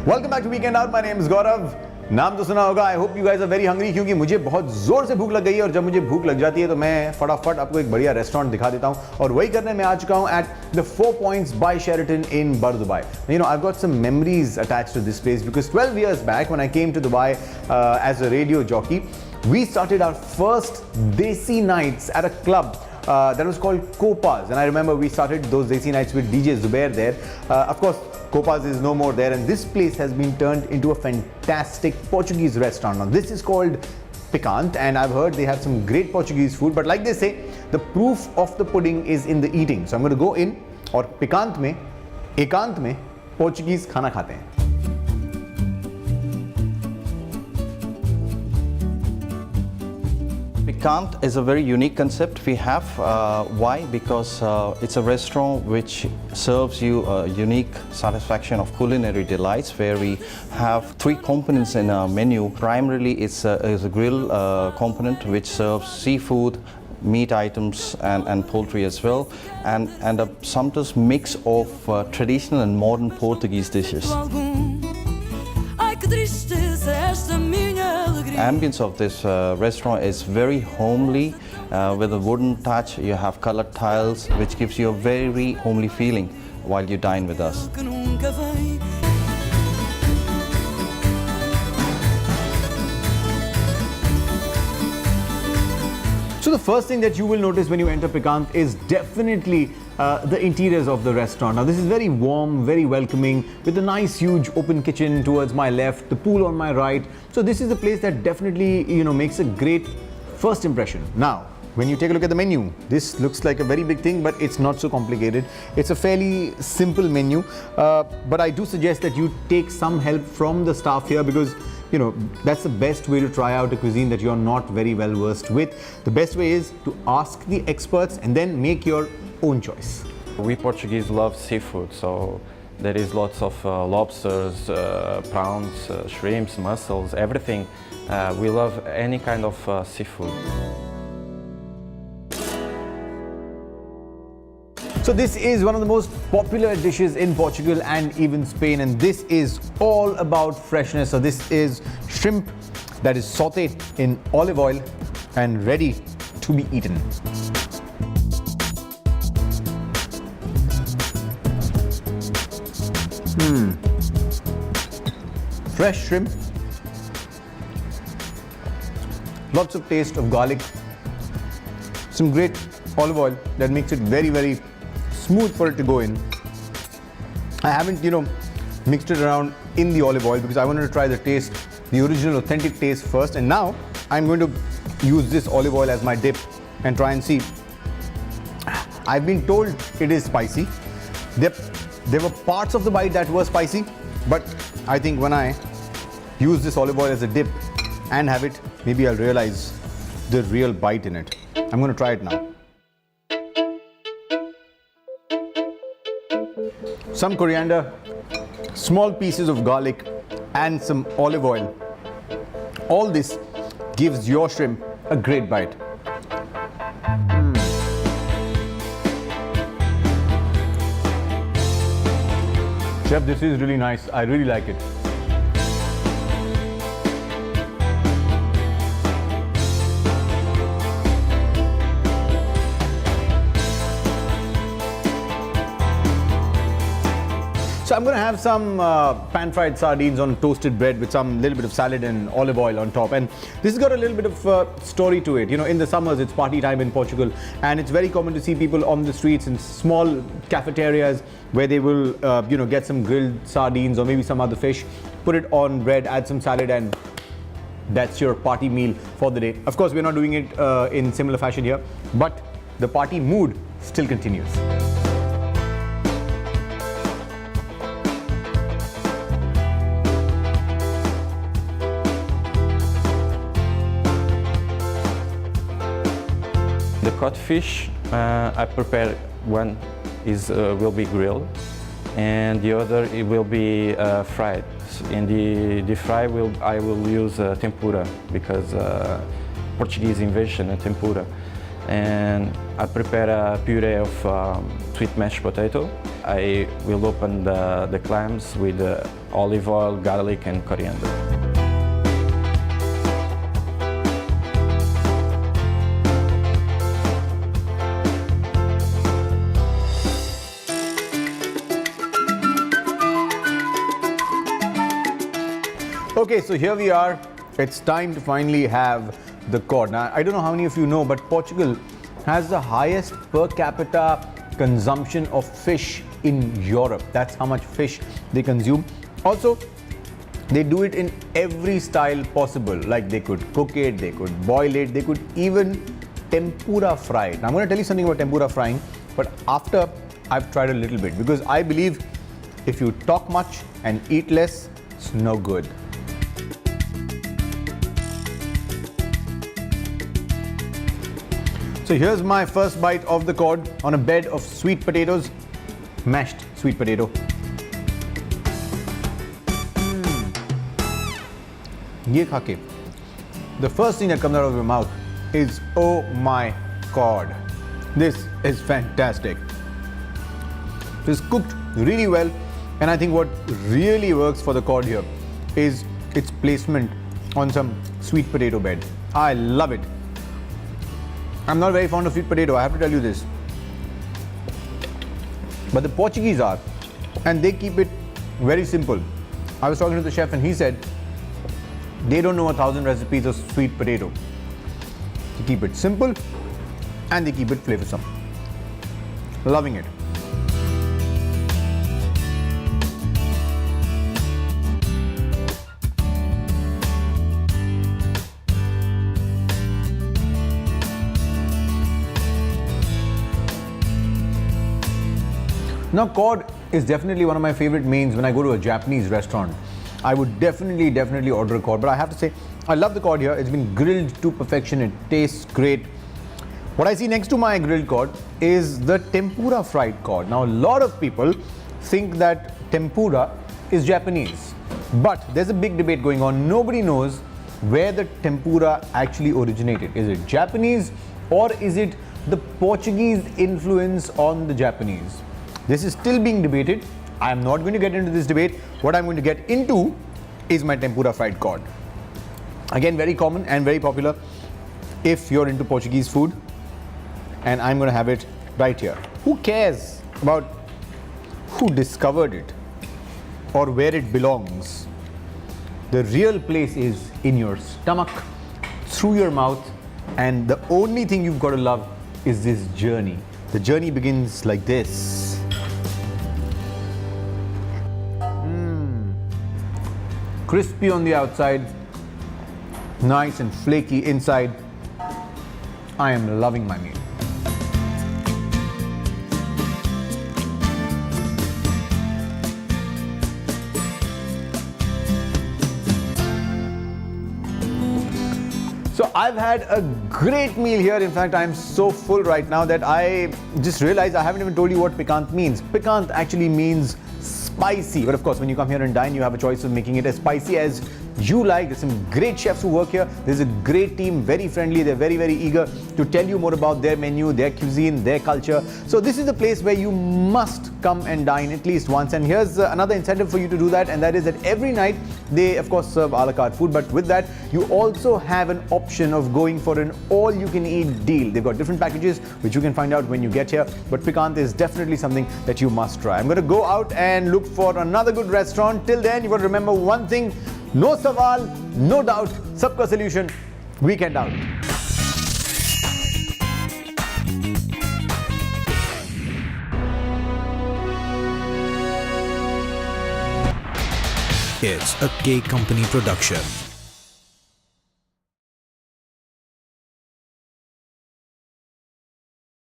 Welcome back to Weekend Out. My name is Gaurav. नाम तो सुना होगा. I hope you guys are very hungry क्योंकि मुझे बहुत जोर से भूख लग गई है और जब मुझे भूख लग जाती है तो मैं फटाफट आपको एक बढ़िया रेस्टोरेंट दिखा देता हूँ और वही करने मैं आ चुका हूँ at the 4 Points by Sheraton in Dubai. You know, I've got some memories attached to this place because 12 years back when I came to Dubai as a radio jockey, we started our first Desi nights at a club that was called Copas, and I remember we started those Desi nights with DJ Zubair there. Of course, Copas is no more there, and this place has been turned into a fantastic Portuguese restaurant. Now, this is called Picante, and I've heard they have some great Portuguese food. But like they say, the proof of the pudding is in the eating. So I'm going to go in और Picante में, एकांत में Portuguese खाना खाते हैं. Picante is a very unique concept we have. Why? Because it's a restaurant which serves you a unique satisfaction of culinary delights where we have 3 components in our menu. Primarily it's a grill component which serves seafood, meat items and poultry as well, and a sumptuous mix of traditional and modern Portuguese dishes. Ambience of this restaurant is very homely with a wooden touch. You have colored tiles which gives you a very homely feeling while you dine with us. So the first thing that you will notice when you enter Picante is definitely the interiors of the restaurant. Now this is very warm, very welcoming, with a nice huge open kitchen towards my left, the pool on my right. So this is a place that definitely, you know, makes a great first impression. Now, when you take a look at the menu, this looks like a very big thing, but it's not so complicated. It's a fairly simple menu, but I do suggest that you take some help from the staff here because you know, that's the best way to try out a cuisine that you're not very well versed with. The best way is to ask the experts and then make your own choice. We Portuguese love seafood, so there is lots of lobsters, prawns, shrimps, mussels, everything. We love any kind of seafood. So this is one of the most popular dishes in Portugal and even Spain, and this is all about freshness. So this is shrimp that is sautéed in olive oil and ready to be eaten. Fresh shrimp, lots of taste of garlic, some great olive oil that makes it very smooth for it to go in. I haven't, you know, mixed it around in the olive oil because I wanted to try the taste, the original authentic taste first, and now I'm going to use this olive oil as my dip and try and see. I've been told it is spicy. There were parts of the bite that were spicy, but I think when I use this olive oil as a dip and have it, maybe I'll realize the real bite in it. I'm going to try it now. Some coriander, small pieces of garlic and some olive oil. All this gives your shrimp a great bite. Chef, this is really nice. I really like it. So I'm going to have some pan-fried sardines on toasted bread with some little bit of salad and olive oil on top. And this has got a little bit of story to it. You know, in the summers, it's party time in Portugal. And it's very common to see people on the streets in small cafeterias where they will, you know, get some grilled sardines or maybe some other fish, put it on bread, add some salad, and that's your party meal for the day. Of course, we're not doing it in similar fashion here, but the party mood still continues. The cod fish I prepare one will be grilled, and the other it will be fried. In the fry I will use tempura because Portuguese invention tempura. and I prepare a puree of sweet mashed potato. I will open the clams with olive oil, garlic and coriander. Okay, so here we are. It's time to finally have the cod. Now, I don't know how many of you know, but Portugal has the highest per capita consumption of fish in Europe. That's how much fish they consume. Also, they do it in every style possible. Like they could cook it, they could boil it, they could even tempura fry it. Now, I'm going to tell you something about tempura frying, but after I've tried a little bit, because I believe if you talk much and eat less, it's no good. So here's my first bite of the cod on a bed of sweet potatoes, mashed sweet potato. Ye kha ke, the first thing that comes out of your mouth is, oh my God, this is fantastic. It's cooked really well, and I think what really works for the cod here is its placement on some sweet potato bed. I love it. I'm not very fond of sweet potato, I have to tell you this. But the Portuguese are, and they keep it very simple. I was talking to the chef and he said they don't know 1,000 recipes of sweet potato. They keep it simple and they keep it flavorsome. Loving it. Now, cod is definitely one of my favorite mains when I go to a Japanese restaurant. I would definitely order a cod, but I have to say, I love the cod here. It's been grilled to perfection. It tastes great. What I see next to my grilled cod is the tempura fried cod. Now, a lot of people think that tempura is Japanese, but there's a big debate going on. Nobody knows where the tempura actually originated. Is it Japanese or is it the Portuguese influence on the Japanese? This is still being debated. I am not going to get into this debate. What I'm going to get into is my tempura fried cod. Again, very common and very popular if you're into Portuguese food. And I'm going to have it right here. Who cares about who discovered it or where it belongs? The real place is in your stomach, through your mouth, and the only thing you've got to love is this journey. The journey begins like this. Crispy on the outside, nice and flaky inside. I am loving my meal. So I've had a great meal here. In fact, I'm so full right now that I just realized I haven't even told you what piquant means. Piquant actually means spicy, but of course when you come here and dine, you have a choice of making it as spicy as you like. There's some great chefs who work here. There's a great team, very friendly. They're very eager to tell you more about their menu, their cuisine, their culture. So this is a place where you must come and dine at least once. And here's another incentive for you to do that, and that is that every night they of course serve a la carte food, but with that you also have an option of going for an all-you-can-eat deal. They've got different packages which you can find out when you get here, but piquant is definitely something that you must try. I'm going to go out and look for another good restaurant. Till then, you've got to remember one thing: no sawal, no doubt, sabka solution, weekend out. It's a K Company production.